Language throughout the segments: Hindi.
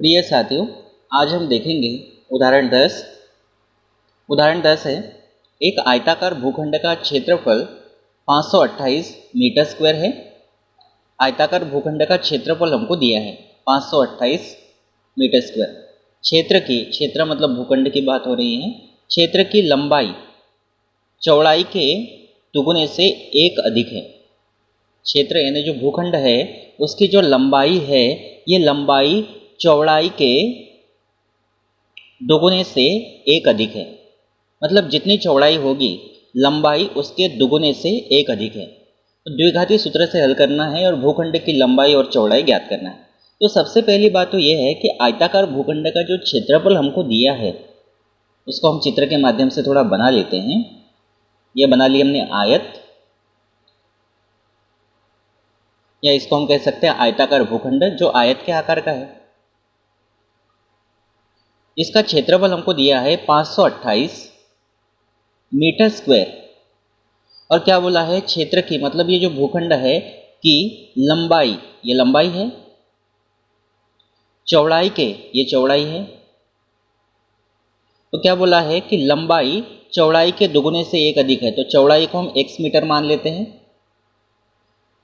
प्रिय साथियों, आज हम देखेंगे उदाहरण 10। उदाहरण 10 है, एक आयताकार भूखंड का क्षेत्रफल 528 मीटर स्क्वायर है। आयताकार भूखंड का क्षेत्रफल हमको दिया है 528 मीटर स्क्वायर। क्षेत्र मतलब भूखंड की बात हो रही है। क्षेत्र की लंबाई चौड़ाई के दुगुने से एक अधिक है। क्षेत्र यानी जो भूखंड है उसकी जो लंबाई है, ये लंबाई चौड़ाई के दुगुने से एक अधिक है। मतलब जितनी चौड़ाई होगी लंबाई उसके दुगुने से एक अधिक है। तो द्विघाती सूत्र से हल करना है और भूखंड की लंबाई और चौड़ाई ज्ञात करना है। तो सबसे पहली बात तो यह है कि आयताकार भूखंड का जो क्षेत्रफल हमको दिया है उसको हम चित्र के माध्यम से थोड़ा बना लेते हैं। यह बना लिया हमने आयत, या इसको हम कह सकते हैं आयताकार भूखंड जो आयत के आकार का है। इसका क्षेत्रफल हमको दिया है 528 मीटर स्क्वायर। और क्या बोला है, क्षेत्र की मतलब ये जो भूखंड है कि लंबाई, ये लंबाई है, चौड़ाई के ये चौड़ाई है। तो क्या बोला है कि लंबाई चौड़ाई के दुगुने से एक अधिक है। तो चौड़ाई को हम x मीटर मान लेते हैं।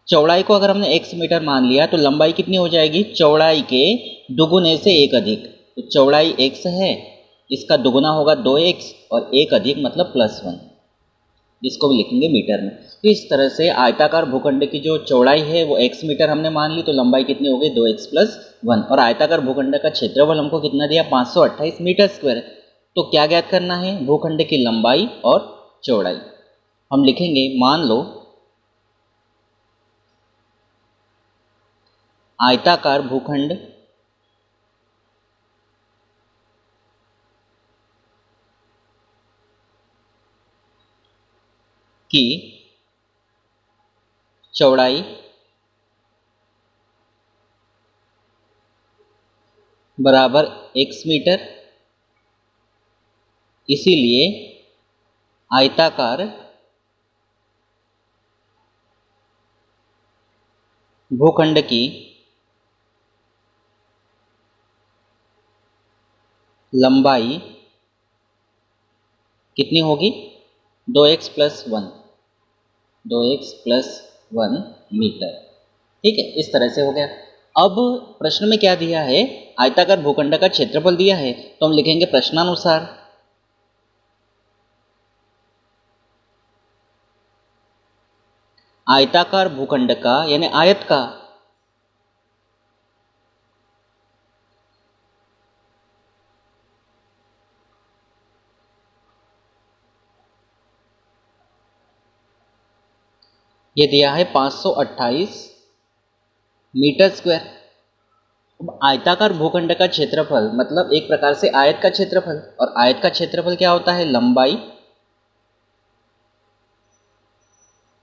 चौड़ाई को अगर हमने x मीटर मान लिया तो लंबाई कितनी हो जाएगी, चौड़ाई के दुगुने से एक अधिक। तो चौड़ाई x है, इसका दुगुना होगा 2x और एक अधिक मतलब +1, जिसको भी लिखेंगे मीटर में। तो इस तरह से आयताकार भूखंड की जो चौड़ाई है वो x मीटर हमने मान ली, तो लंबाई कितनी हो गई 2x + 1। और आयताकार भूखंड का क्षेत्रफल हमको कितना दिया, 528 मीटर स्क्वायर। तो क्या ज्ञात करना है, भूखंड की लंबाई और चौड़ाई। हम लिखेंगे, मान लो आयताकार भूखंड की चौड़ाई बराबर x मीटर, इसीलिए आयताकार भूखंड की लंबाई कितनी होगी, 2x + 1, 2x + 1 मीटर। ठीक है, इस तरह से हो गया। अब प्रश्न में क्या दिया है, आयताकार भूखंड का क्षेत्रफल दिया है, तो हम लिखेंगे प्रश्नानुसार। आयताकार भूखंड का यानी आयत का ये दिया है 528 मीटर स्क्वायर। अब आयताकार भूखंड का क्षेत्रफल मतलब एक प्रकार से आयत का क्षेत्रफल, और आयत का क्षेत्रफल क्या होता है, लंबाई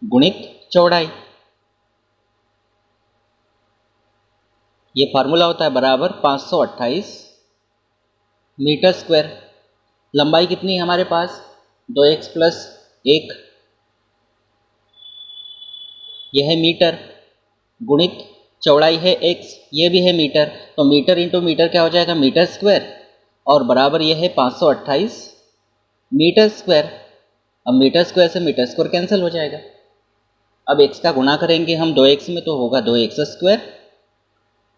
गुणित चौड़ाई। ये फार्मूला होता है बराबर 528 मीटर स्क्वायर। लंबाई कितनी है हमारे पास, 2x + 1, यह है मीटर, गुणित चौड़ाई है x, ये भी है मीटर। तो मीटर इंटू मीटर क्या हो जाएगा, मीटर स्क्वायर, और बराबर यह है 528 मीटर स्क्वायर। अब मीटर स्क्वायर से मीटर स्क्वायर कैंसिल हो जाएगा। अब x का गुणा करेंगे हम 2x में तो होगा 2x²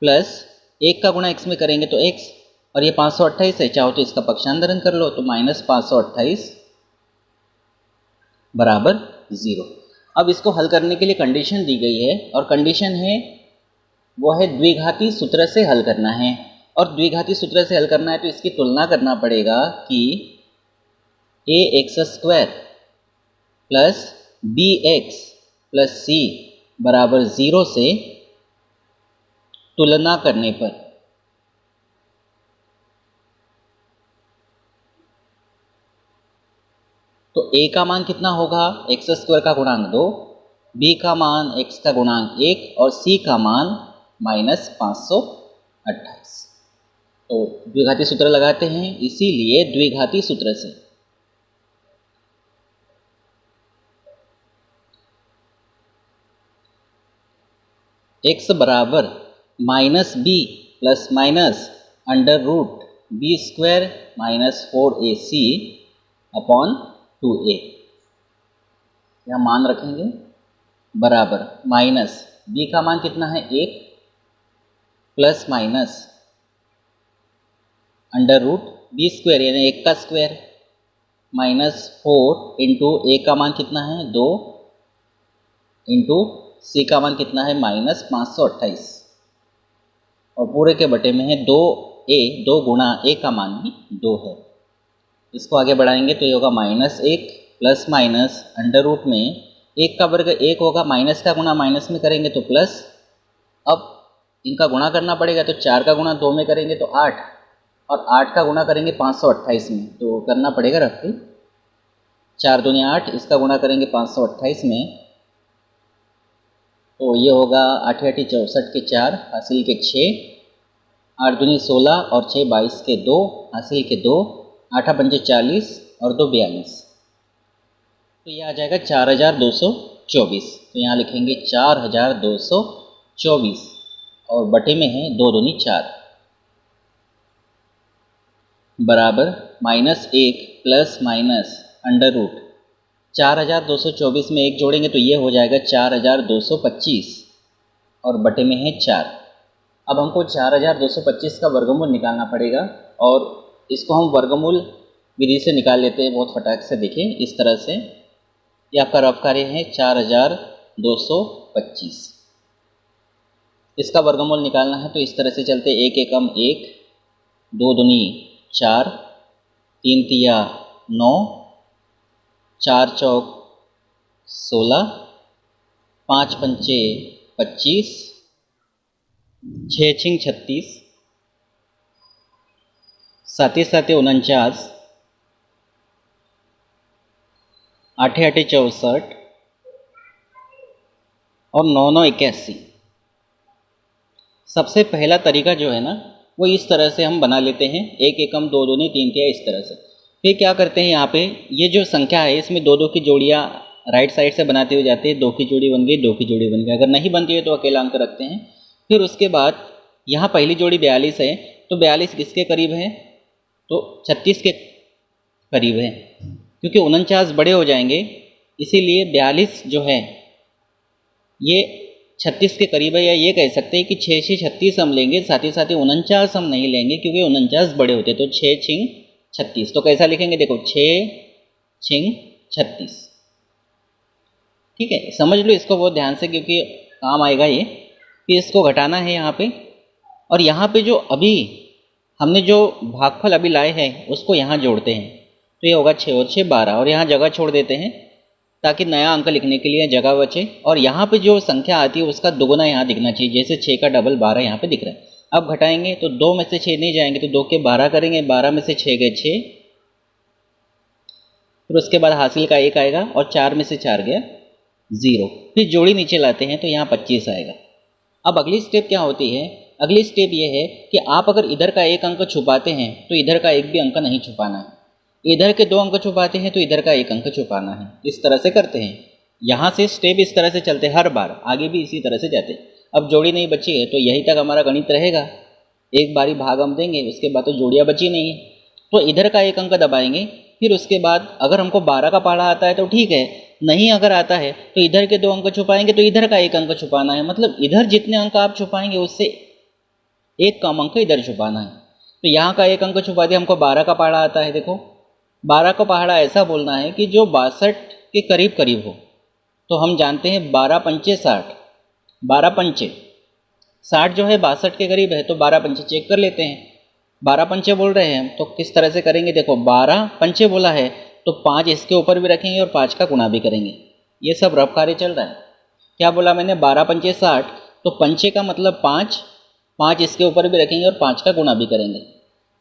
प्लस 1 का गुणा x में करेंगे तो x, और ये 528 है, चाहो तो इसका पक्षांतरण कर लो तो -528 बराबर 0। अब इसको हल करने के लिए कंडीशन दी गई है, और कंडीशन है वो है द्विघाती सूत्र से हल करना है। और द्विघाती सूत्र से हल करना है तो इसकी तुलना करना पड़ेगा कि ax² plus bx plus c बराबर 0 से तुलना करने पर तो a का मान कितना होगा, x² का गुणांक 2, b का मान x का गुणांक 1 और c का मान -528। तो द्विघाती सूत्र लगाते हैं, इसीलिए द्विघाती सूत्र से x बराबर -b + under root b² minus 4ac upon 2a, यहाँ मान रखेंगे बराबर माइनस b का मान कितना है 1 plus minus under root b² यानी 1 का स्क्वायर माइनस 4 इंटू a का मान कितना है 2 इंटू c का मान कितना है माइनस 528 और पूरे के बटे में है 2a, 2 गुणा a का मान भी 2 है। इसको आगे बढ़ाएंगे तो ये होगा -1 प्लस माइनस अंडर रूट में 1 का वर्ग 1 होगा, माइनस का गुणा माइनस में करेंगे तो प्लस। अब इनका गुणा करना पड़ेगा तो 4 का गुणा 2 में करेंगे तो 8 और 8 का गुणा करेंगे 528 में, तो करना पड़ेगा रखते 4 दूनी 8, इसका गुणा करेंगे 528 में तो ये होगा 8 8 64 के 4 हासिल के 6, 8 दूनी 16 और 6 22 के 2 हासिल के 2, 8 पंचे 40 और 2 42, तो ये आ जाएगा 4224। तो यहाँ लिखेंगे 4224 और बटे में है 2 दूनी 4 बराबर -1 प्लस माइनस अंडर रूट 4224 में 1 जोड़ेंगे तो ये हो जाएगा 4225 और बटे में है 4। अब हमको 4225 का वर्गमूल निकालना पड़ेगा और इसको हम वर्गमूल विधि से निकाल लेते हैं बहुत फटाक से। देखिए इस तरह से ये आपका रफ कार्य है 4225। इसका वर्गमूल निकालना है तो इस तरह से चलते 1 एकम 1, 2 दूनी 4, 3 तिया 9, 4 चौक 16, 5 पंचे 25, 6 छिंग 36, 7 7 49, 8 8 64 और 9 9 81। सबसे पहला तरीका जो है ना वो इस तरह से हम बना लेते हैं 1 एकम 2 दूनी 3 तिया इस तरह से। फिर क्या करते हैं यहाँ पे ये जो संख्या है इसमें 2 2 की जोड़ियाँ राइट साइड से बनाते हुए जाते हैं। 2 की जोड़ी बन गई, 2 की जोड़ी बन गई, अगर नहीं बनती है तो अकेला अंक रखते हैं। फिर उसके बाद यहाँ पहली जोड़ी 42 है तो 42 किसके करीब है तो 36 के करीब है, क्योंकि 49 बड़े हो जाएंगे इसीलिए 42 जो है ये 36 के करीब है, या ये कह सकते हैं कि 6 से 36 हम लेंगे, साथ ही 49 हम नहीं लेंगे क्योंकि 49 बड़े होते। तो 6 छिंग 36, तो कैसा लिखेंगे देखो 6 छिंग 36। ठीक है, समझ लो इसको बहुत ध्यान से क्योंकि काम आएगा ये। कि इसको घटाना है यहाँ पे, और यहाँ पे जो अभी हमने जो भागफल अभी लाए हैं उसको यहाँ जोड़ते हैं तो ये होगा 6 और 6 12 और यहाँ जगह छोड़ देते हैं ताकि नया अंक लिखने के लिए जगह बचे। और यहाँ पे जो संख्या आती है उसका दुगुना यहाँ दिखना चाहिए, जैसे 6 का डबल 12 यहाँ पे दिख रहा है। अब घटाएंगे तो 2 में से 6 नहीं जाएंगे तो 2 के 12 करेंगे, 12 में से 6 गए 6, फिर उसके बाद हासिल का 1 आएगा और 4 में से 4 गया 0। फिर जोड़ी नीचे लाते हैं तो यहाँ 25 आएगा। अब अगली स्टेप क्या होती है, अगली स्टेप ये है कि आप अगर इधर का 1 अंक छुपाते हैं तो इधर का 1 भी अंक नहीं छुपाना है, इधर के 2 अंक छुपाते हैं तो इधर का 1 अंक छुपाना है। इस तरह से करते हैं, यहाँ से स्टेप इस तरह से चलते हैं, हर बार आगे भी इसी तरह से जाते हैं। अब जोड़ी नहीं बची है तो यहीं तक हमारा गणित रहेगा, एक बारी भाग हम देंगे उसके बाद तो जोड़ियाँ बची नहीं है तो इधर का 1 अंक दबाएंगे। फिर उसके बाद अगर हमको 12 का पहाड़ा आता है तो ठीक है, नहीं अगर आता है तो इधर के 2 अंक छुपाएंगे तो इधर का 1 अंक छुपाना है। मतलब इधर जितने अंक आप छुपाएंगे उससे एक कम अंक इधर छुपाना है। तो यहाँ का 1 अंक छुपा दिया, हमको 12 का पहाड़ा आता है। देखो 12 का पहाड़ा ऐसा बोलना है कि जो 62 के करीब करीब हो। तो हम जानते हैं 12 पंचे 60, 12 पंचे 60 जो है 62 के करीब है तो 12 पंचे चेक कर लेते हैं। 12 पंचे बोल रहे हैं हम तो किस तरह से करेंगे, देखो 12 पंचे बोला है तो 5 इसके ऊपर भी रखेंगे और 5 का गुणा भी करेंगे। ये सब रफ कार्य चल रहा है। क्या बोला मैंने, 12 पंचे 60, तो पंचे का मतलब 5, 5 इसके ऊपर भी रखेंगे और 5 का गुणा भी करेंगे।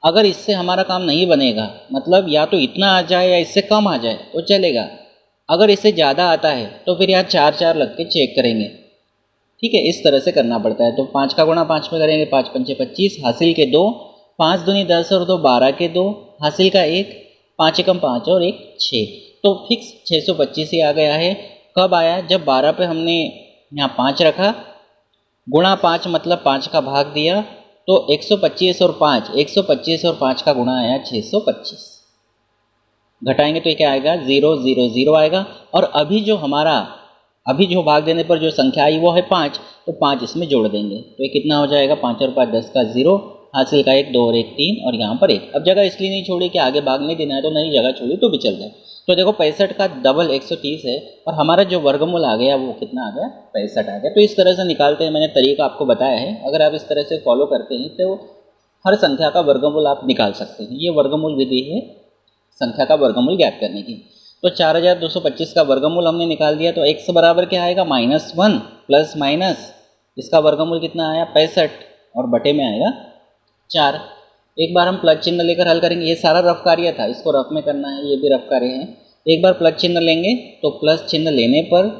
अगर इससे हमारा काम नहीं बनेगा, मतलब या तो इतना आ जाए या इससे कम आ जाए तो चलेगा, अगर इससे ज़्यादा आता है तो फिर यहाँ 4 4 लग के चेक करेंगे। ठीक है, इस तरह से करना पड़ता है। तो 5 का गुणा 5 में करेंगे, 5 पंचे 25, हासिल के 2, 5 दूनी 10 और 2 12 के 2, हासिल का 1, 5 एकम 5 और 1 6, तो फिक्स 625 ही आ गया है। कब आया, जब 12 पे हमने यहाँ 5 रखा, गुणा 5 मतलब 5 का भाग दिया तो 125 और 5, 125 और 5 का गुणा आया 625। घटाएंगे तो ये क्या आएगा, 0 0 0 आएगा। और अभी जो भाग देने पर जो संख्या आई वो है 5, तो 5 इसमें जोड़ देंगे तो ये कितना हो जाएगा, 5 और 5 10 का 0, हासिल का 1, 2 और 1 3 और यहाँ पर 1। अब जगह इसलिए नहीं छोड़ी कि आगे भाग नहीं देना है, तो नई जगह छोड़ी तो भी चल जाए। तो देखो 65 का डबल 130 है और हमारा जो वर्गमूल आ गया वो कितना आ गया, 65 आ गया। तो इस तरह से निकालते हैं, मैंने तरीका आपको बताया है। अगर आप इस तरह से फॉलो करते हैं तो हर संख्या का वर्गमूल आप निकाल सकते हैं। ये वर्गमूल विधि है संख्या का वर्गमूल ज्ञात करने की। तो 4225 का वर्गमूल हमने निकाल दिया, तो x बराबर क्या आएगा, -1 प्लस माइनस इसका वर्गमूल कितना आया 65 और बटे में आएगा 4। एक बार हम प्लस चिन्ह लेकर हल करेंगे। ये सारा रफ कार्य था, इसको रफ में करना है, ये भी रफ कार्य है। एक बार प्लस चिन्ह लेंगे तो प्लस चिन्ह लेने पर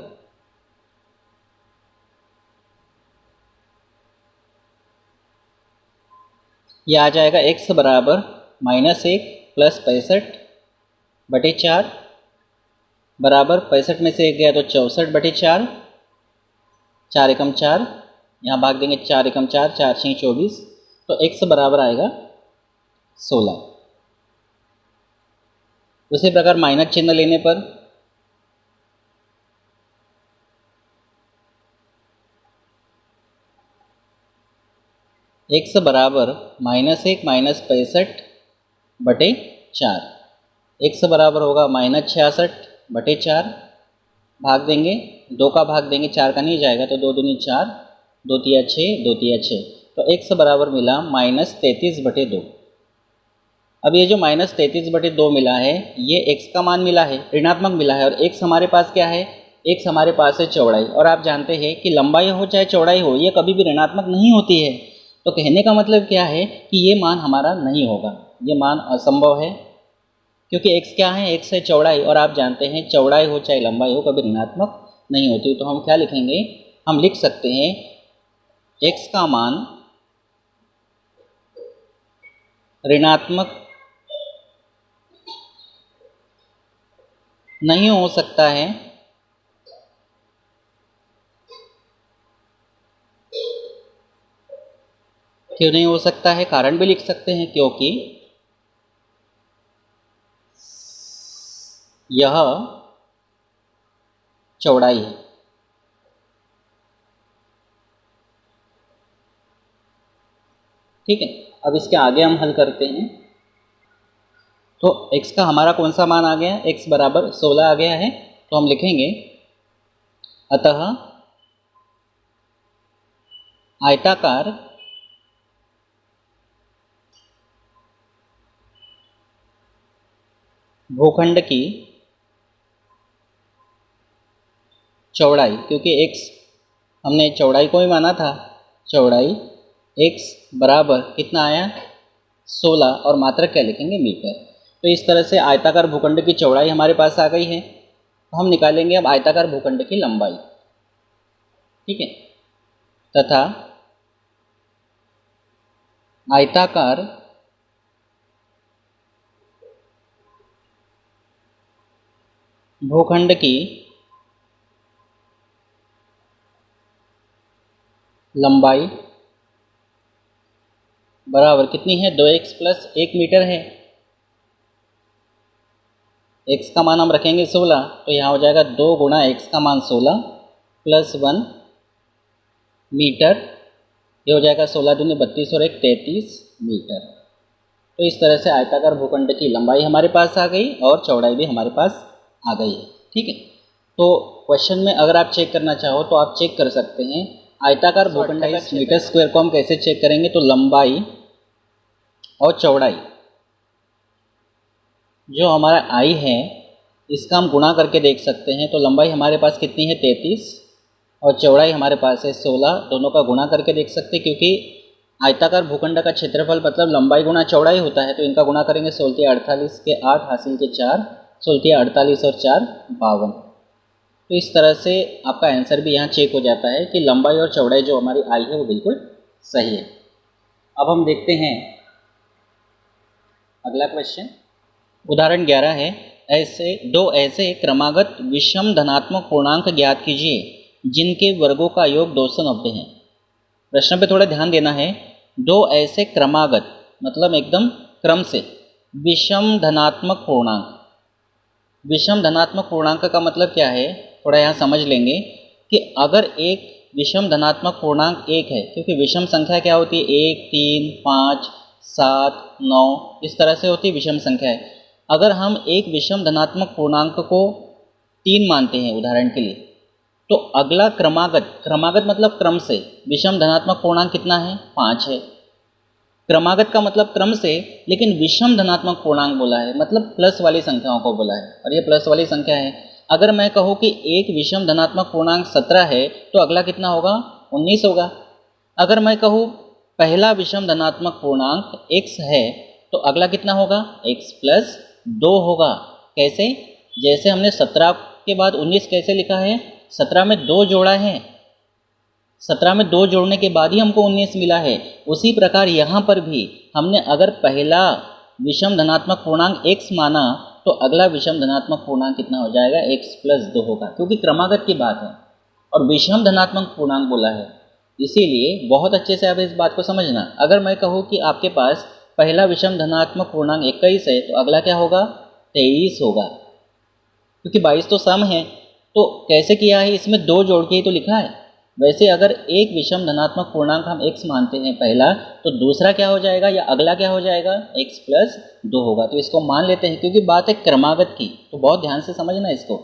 यह आ जाएगा x बराबर -1 प्लस 65 बटे 4 बराबर 65 में से 1 गया तो 64 बटे 4, 4 एकम 4, यहाँ भाग देंगे 4 एकम 4, 4 6 24, तो x बराबर आएगा 16। उसी प्रकार माइनस चिन्ह लेने पर x बराबर -1 माइनस 65 बटे 4, x बराबर होगा -66 बटे 4, भाग देंगे 2 का भाग देंगे 4 का नहीं जाएगा, तो 2 दूनी 4, 2 तिया 6, 2 तिया 6, तो x बराबर मिला -33 बटे 2। अब ये जो -33 बटे 2 मिला है ये x का मान मिला है, ऋणात्मक मिला है। और x हमारे पास क्या है, x हमारे पास है चौड़ाई। और आप जानते हैं कि लंबाई हो चाहे चौड़ाई हो ये कभी भी ऋणात्मक नहीं होती है। तो कहने का मतलब क्या है कि ये मान हमारा नहीं होगा, ये मान असंभव है, क्योंकि x क्या है, x है चौड़ाई। और आप जानते हैं चौड़ाई हो चाहे लंबाई हो कभी ऋणात्मक नहीं होती। तो हम क्या लिखेंगे, हम लिख सकते हैं x का मान ऋणात्मक नहीं हो सकता है क्यों नहीं हो सकता है, कारण भी लिख सकते हैं, क्योंकि यह चौड़ाई है। ठीक है, अब इसके आगे हम हल करते हैं। तो x का हमारा कौन सा मान आ गया, x बराबर 16 आ गया है। तो हम लिखेंगे अतः आयताकार भूखंड की चौड़ाई, क्योंकि x हमने चौड़ाई को ही माना था, चौड़ाई x बराबर कितना आया 16 और मात्रक क्या लिखेंगे, मीटर। तो इस तरह से आयताकार भूखंड की चौड़ाई हमारे पास आ गई है। तो हम निकालेंगे अब आयताकार भूखंड की लंबाई। ठीक है, तथा आयताकार भूखंड की लंबाई बराबर कितनी है, 2x प्लस 1 मीटर है। x का मान हम रखेंगे 16, तो यहाँ हो जाएगा 2 गुणा x का मान 16 प्लस 1 मीटर, ये हो जाएगा 16 दूनी 32 और 1 33 मीटर। तो इस तरह से आयताकार भूखंड की लंबाई हमारे पास आ गई और चौड़ाई भी हमारे पास आ गई है। ठीक है, तो क्वेश्चन में अगर आप चेक करना चाहो तो आप चेक कर सकते हैं आयताकार भूखंड का मीटर स्क्वायर को हम कैसे चेक करेंगे। तो लंबाई और चौड़ाई जो हमारा आई है इसका हम गुणा करके देख सकते हैं। तो लंबाई हमारे पास कितनी है 33 और चौड़ाई हमारे पास है 16, दोनों का गुणा करके देख सकते हैं, क्योंकि आयताकार भूखंड का क्षेत्रफल मतलब लंबाई गुणा चौड़ाई होता है। तो इनका गुणा करेंगे 16 48 के 8 हासिल के 4, 16 48 और 4 52। तो इस तरह से आपका आंसर भी यहाँ चेक हो जाता है कि लंबाई और चौड़ाई जो हमारी आई है वो बिल्कुल सही है। अब हम देखते हैं अगला क्वेश्चन। उदाहरण 11 है, दो ऐसे क्रमागत विषम धनात्मक पूर्णांक ज्ञात कीजिए जिनके वर्गों का योग 290 है। प्रश्न पे थोड़ा ध्यान देना है। दो ऐसे क्रमागत मतलब एकदम क्रम से विषम धनात्मक पूर्णांक। विषम धनात्मक पूर्णांक का मतलब क्या है, थोड़ा यहाँ समझ लेंगे कि अगर एक विषम धनात्मक पूर्णांक एक है, क्योंकि विषम संख्या क्या होती है, 1, 3, 5, 7, 9 इस तरह से होती है विषम संख्या है। अगर हम एक विषम धनात्मक पूर्णांक को 3 मानते हैं उदाहरण के लिए, तो अगला क्रमागत मतलब क्रम से विषम धनात्मक पूर्णांक कितना है, 5 है। क्रमागत का मतलब क्रम से, लेकिन विषम धनात्मक पूर्णांक बोला है मतलब प्लस वाली संख्याओं को बोला है, और ये प्लस वाली संख्या है। अगर मैं कहूँ कि एक विषम धनात्मक पूर्णांक 17 है तो अगला कितना होगा, 19 होगा। अगर मैं कहूँ पहला विषम धनात्मक पूर्णांक x है तो अगला कितना होगा, x प्लस 2 होगा। कैसे, जैसे हमने 17 के बाद 19 कैसे लिखा है, 17 में 2 जोड़ा है, 17 में 2 जोड़ने के बाद ही हमको 19 मिला है। उसी प्रकार यहाँ पर भी हमने अगर पहला विषम धनात्मक पूर्णांक x माना तो अगला विषम धनात्मक पूर्णांक कितना हो जाएगा, x प्लस 2 होगा, क्योंकि क्रमागत की बात है और विषम धनात्मक पूर्णांक बोला है। इसीलिए बहुत अच्छे से आप इस बात को समझना। अगर मैं कहूँ कि आपके पास पहला विषम धनात्मक पूर्णांक 21 है तो अगला क्या होगा, 23 होगा, क्योंकि 22 तो सम है। तो कैसे किया है, इसमें 2 जोड़ के ही तो लिखा है। वैसे अगर एक विषम धनात्मक पूर्णांक हम x मानते हैं पहला, तो दूसरा क्या हो जाएगा या अगला क्या हो जाएगा, x प्लस 2 होगा। तो इसको मान लेते हैं, क्योंकि बात है क्रमागत की, तो बहुत ध्यान से समझना इसको।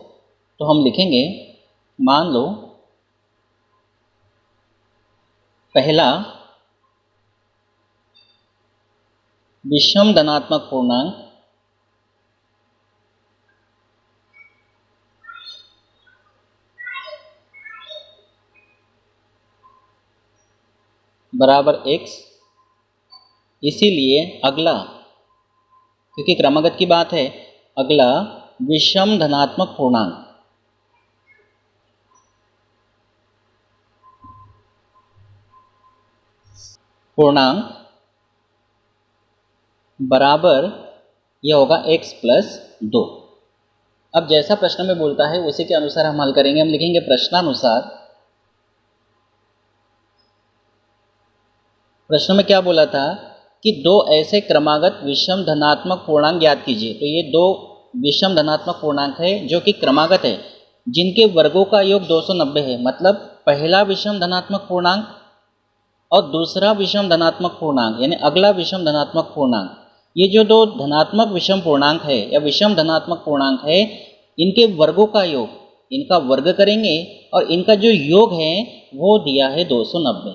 तो हम लिखेंगे, मान लो पहला विषम धनात्मक पूर्णांक बराबर x, इसीलिए अगला, क्योंकि क्रमागत की बात है, अगला विषम धनात्मक पूर्णांक बराबर यह होगा x प्लस 2। अब जैसा प्रश्न में बोलता है उसी के अनुसार हम हल करेंगे। हम लिखेंगे प्रश्नानुसार, प्रश्न में क्या बोला था कि दो ऐसे क्रमागत विषम धनात्मक पूर्णांक ज्ञात कीजिए। तो ये 2 विषम धनात्मक पूर्णांक है जो कि क्रमागत है, जिनके वर्गों का योग 290 है। मतलब पहला विषम धनात्मक पूर्णांक और दूसरा विषम धनात्मक पूर्णांक, यानी अगला विषम धनात्मक पूर्णांक, ये जो 2 धनात्मक विषम पूर्णांक है या विषम धनात्मक पूर्णांक है, इनके वर्गों का योग, इनका वर्ग करेंगे और इनका जो योग है वो दिया है 290।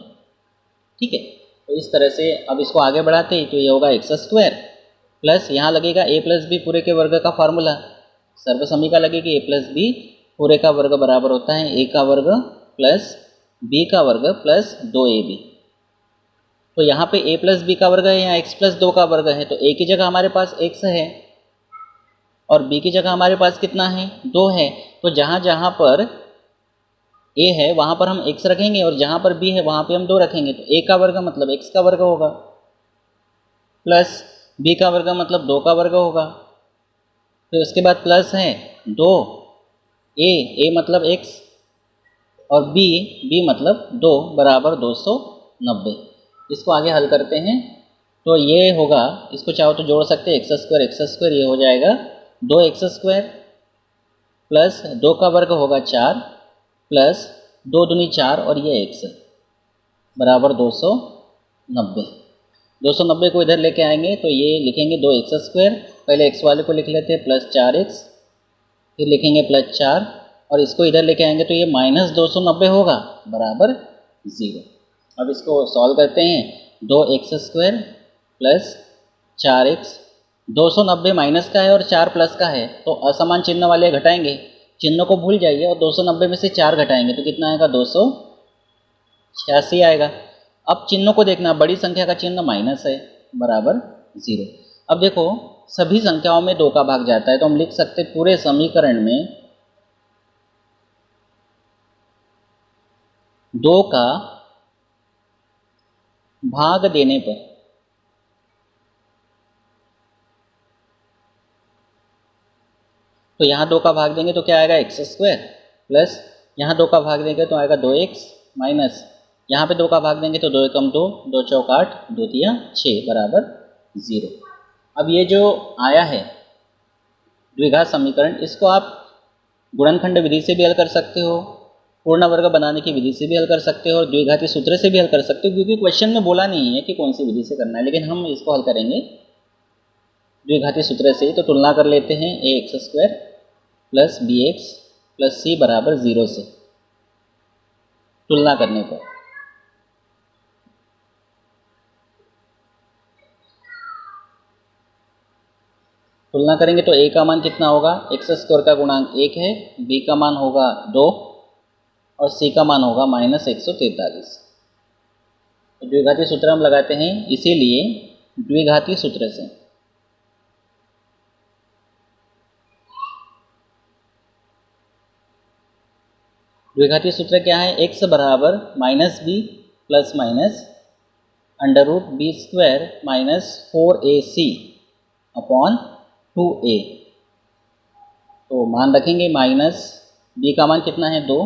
ठीक है, तो इस तरह से अब इसको आगे बढ़ाते हैं। तो ये होगा x² प्लस यहाँ लगेगा a प्लस बी पूरे के वर्ग का फार्मूला, सर्वसमीका लगेगी a प्लस बी पूरे का वर्ग बराबर होता है a का वर्ग प्लस b का वर्ग प्लस 2ab। तो यहाँ पे a प्लस बी का वर्ग है, यहाँ x प्लस 2 का वर्ग है, तो a की जगह हमारे पास x है और b की जगह हमारे पास कितना है, 2 है। तो जहाँ जहाँ पर a है वहाँ पर हम x रखेंगे और जहाँ पर b है वहाँ पे हम 2 रखेंगे। तो a का वर्ग मतलब x का वर्ग होगा प्लस b का वर्ग मतलब 2 का वर्ग होगा। फिर उसके बाद प्लस है 2, a मतलब x और b मतलब 2 बराबर 290। इसको आगे हल करते हैं तो ये होगा, इसको चाहो तो जोड़ सकते हैं, x², ये हो जाएगा 2x² प्लस 2 का वर्ग होगा 4 प्लस 2 दूनी 4 और ये x बराबर 290। 290 को इधर लेके आएंगे तो ये लिखेंगे 2x², पहले x वाले को लिख लेते हैं प्लस 4x, फिर लिखेंगे प्लस 4 और इसको इधर लेके आएंगे तो ये माइनस 290 होगा बराबर 0। अब इसको सॉल्व करते हैं, 2x² प्लस 4x, 290 माइनस का है और 4 प्लस का है, तो असमान चिन्ह वाले घटाएंगे, चिन्ह को भूल जाइए और 290 में से 4 घटाएंगे तो कितना आएगा, 286 आएगा। अब चिन्हों को देखना, बड़ी संख्या का चिन्ह माइनस है बराबर 0। अब देखो सभी संख्याओं में 2 का भाग जाता है, तो हम लिख सकते पूरे समीकरण में 2 का भाग देने पर तो यहाँ 2 का भाग देंगे तो क्या आएगा, x² प्लस यहाँ 2 का भाग देंगे तो आएगा 2x माइनस यहाँ पे 2 का भाग देंगे तो 2 एकम 2, 2 चौक 8, 2 तिया 6 बराबर 0। अब ये जो आया है द्विघात समीकरण, इसको आप गुणनखंड विधि से भी हल कर सकते हो, पूर्ण वर्ग बनाने की विधि से भी हल कर सकते हो और द्विघाती सूत्र से भी हल कर सकते हो, क्योंकि क्वेश्चन में बोला नहीं है कि कौन सी विधि से करना है, लेकिन हम इसको हल करेंगे द्विघाती सूत्र से। तो तुलना कर लेते हैं ax² plus bx plus c बराबर 0 से। तुलना करने पर तुलना करेंगे तो a का मान कितना होगा, x² का गुणांक 1 है, b का मान होगा 2 और c का मान होगा -143। तो द्विघाती सूत्र हम लगाते हैं, इसीलिए द्विघाती सूत्र से द्विघाती सूत्र क्या है, x बराबर -b plus minus √b² -4ac upon 2a। तो मान रखेंगे माइनस b का मान कितना है 2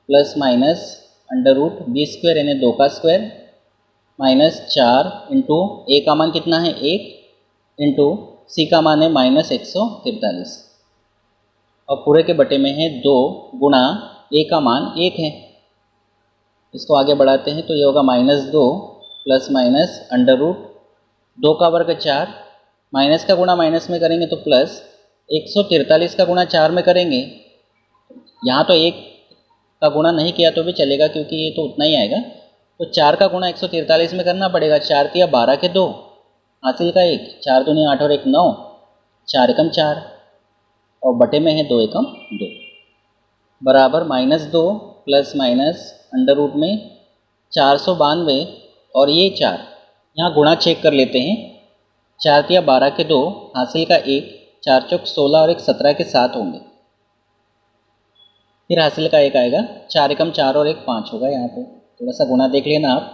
प्लस माइनस √b² यानी 2 का स्क्वायर -4 इंटू a का मान कितना है 1 इंटू c का मान है -143 और पूरे के बटे में है 2 गुणा a का मान 1 है। इसको आगे बढ़ाते हैं तो ये होगा -2 प्लस माइनस √2 का वर्ग 4, माइनस का गुणा माइनस में करेंगे तो प्लस 143 का गुणा 4 में करेंगे। यहाँ तो 1 का गुणा नहीं किया तो भी चलेगा क्योंकि ये तो उतना ही आएगा। तो 4 का गुणा 143 में करना पड़ेगा। 4 तिया 12 के 2, हासिल का 1, 4 दूनी 8 और 1 9, 4 एकम 4 और बटे में है 2 एकम 2 बराबर -2 प्लस माइनस अंडर रूट में 492 और ये 4, यहाँ गुणा चेक कर लेते हैं। 4 तिया 12 के 2, हासिल का 1, 4 चौक 16 और 1 17 के 7 होंगे। फिर हासिल का 1 आएगा, 4 एकम 4 और 1 5 होगा। यहाँ पे थोड़ा सा गुणा देख लेना आप।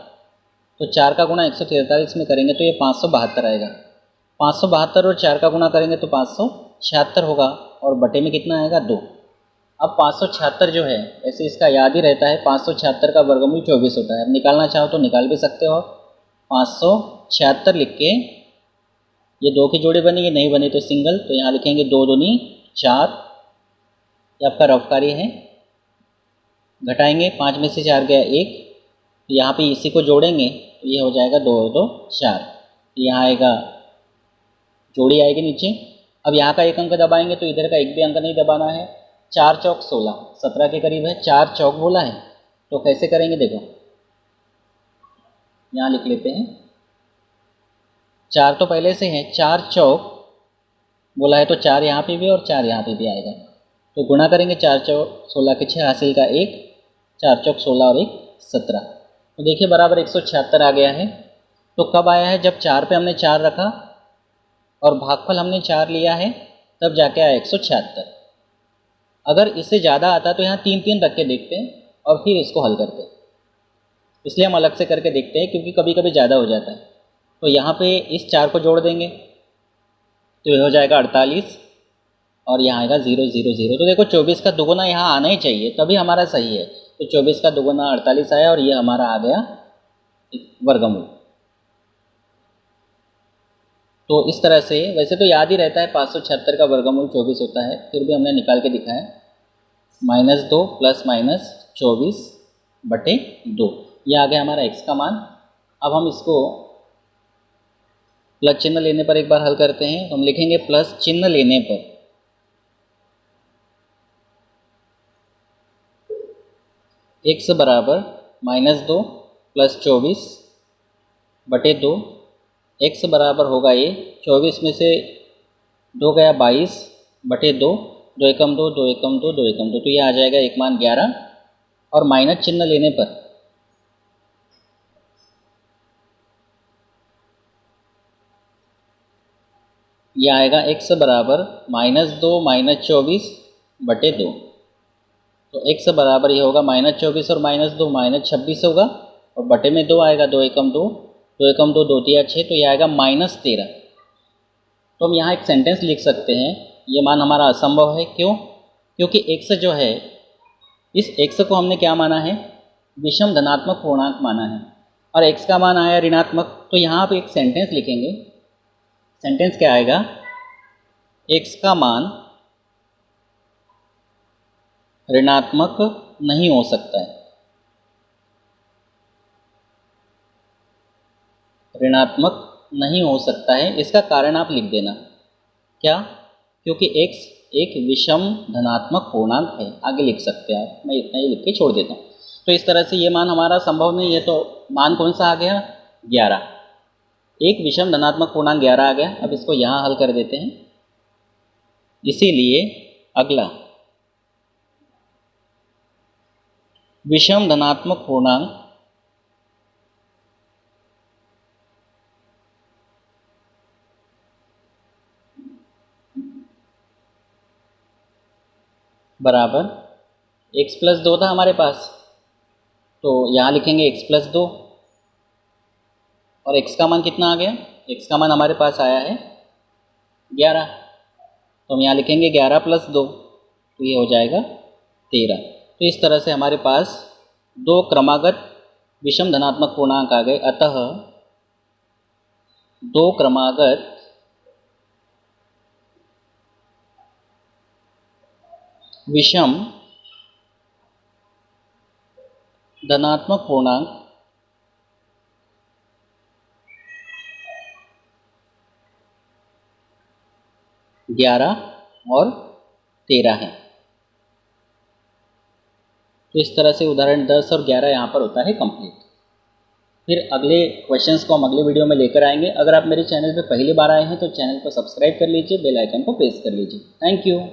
तो 4 का गुणा 143 में करेंगे तो ये 572 आएगा। 572 और 4 का गुणा करेंगे तो 576 होगा और बटे में कितना आएगा 2। अब 576 जो है, ऐसे इसका याद ही रहता है, 576 का वर्गमूल 24 होता है। अब निकालना चाहो तो निकाल भी सकते हो। 576 लिख के ये 2 की जोड़ी बनेगी, नहीं बनी तो सिंगल, तो यहाँ लिखेंगे 2 दूनी 4, ये आपका रफ कार्य है। घटाएंगे, 5 में से 4 गया 1, तो यहाँ पे इसी को जोड़ेंगे तो ये हो जाएगा 2 और 2 4, यहाँ आएगा जोड़ी आएगी नीचे। अब यहाँ का 1 अंक दबाएंगे तो इधर का एक भी अंक नहीं दबाना है। 4 चौक 16, 17 के करीब है, 4 चौक बोला है तो कैसे करेंगे देखो, यहाँ लिख लेते हैं। 4 तो पहले से है, 4 चौक बोला है तो 4 यहाँ पे भी और 4 यहाँ पे भी आएगा। तो गुणा करेंगे, 4 चौक 16 के 6, हासिल का 1, 4 चौक 16 और 1 17। तो देखिए बराबर 176 आ गया है। तो कब आया है, जब 4 पे हमने 4 रखा और भागफल हमने 4 लिया है, तब जाके आया 176। अगर इससे ज़्यादा आता तो यहाँ 3 रख के देखते हैं और फिर इसको हल करते हैं। इसलिए हम अलग से करके देखते हैं क्योंकि कभी कभी ज़्यादा हो जाता है। तो यहाँ पे इस 4 को जोड़ देंगे तो ये हो जाएगा 48 और यहाँ आएगा 0 0 0। तो देखो 24 का दुगुना यहाँ आना ही चाहिए, तभी हमारा सही है। तो 24 का दुगुना 48 आया और ये हमारा आ गया वर्गमूल। तो इस तरह से वैसे तो याद ही रहता है, 576 का वर्गमूल 24 होता है, फिर भी हमने निकाल के दिखाया। -2 प्लस माइनस 24 बटे 2, ये आ गया हमारा x का मान। अब हम इसको प्लस चिन्ह लेने पर एक बार हल करते हैं। तो हम लिखेंगे प्लस चिन्ह लेने पर x बराबर -2 प्लस 24 बटे 2। x बराबर होगा ये 24 में से 2 गया 22 बटे 2, 2 एकम 2, 2 एकम 2, 2 एकम 2, तो ये आ जाएगा एक मान 11। और माइनस चिन्ह लेने पर ये आएगा x बराबर -2 माइनस 24 बटे 2। तो x बराबर ये होगा -24 और -2 -26 होगा और बटे में 2 आएगा, 2 एकम 2, 2 एकम 2, 2 तिया 6, तो ये आएगा -13। तो हम यहाँ एक सेंटेंस लिख सकते हैं, ये मान हमारा असंभव है। क्यों? क्योंकि x जो है, इस x को हमने क्या माना है, विषम धनात्मक पूर्णांक माना है और x का मान आया ऋणात्मक, तो यहाँ पे एक सेंटेंस लिखेंगे। सेंटेंस क्या आएगा, x का मान ऋणात्मक नहीं हो सकता है, ऋणात्मक नहीं हो सकता है। इसका कारण आप लिख देना, क्या, क्योंकि x एक विषम धनात्मक पूर्णांक है। आगे लिख सकते हैं आप, मैं इतना ही लिख के छोड़ देता हूँ। तो इस तरह से ये मान हमारा संभव नहीं है, तो मान कौन सा आ गया, 11। एक विषम धनात्मक पूर्णांक 11 आ गया। अब इसको यहाँ हल कर देते हैं। इसीलिए अगला विषम धनात्मक पूर्णांक बराबर x प्लस 2 था हमारे पास, तो यहाँ लिखेंगे x प्लस 2 और x का मान कितना आ गया, x का मान हमारे पास आया है 11, तो हम यहाँ लिखेंगे 11 प्लस 2, तो ये हो जाएगा 13। तो इस तरह से हमारे पास दो क्रमागत विषम धनात्मक पूर्णांक आ गए। अतः दो क्रमागत विषम धनात्मक पूर्णांक ग्यारह और 13 है। तो इस तरह से उदाहरण 10 और 11 यहाँ पर होता है कंप्लीट। फिर अगले क्वेश्चंस को हम अगले वीडियो में लेकर आएंगे। अगर आप मेरे चैनल पर पहली बार आए हैं तो चैनल को सब्सक्राइब कर लीजिए, बेल आइकन को प्रेस कर लीजिए। Thank you.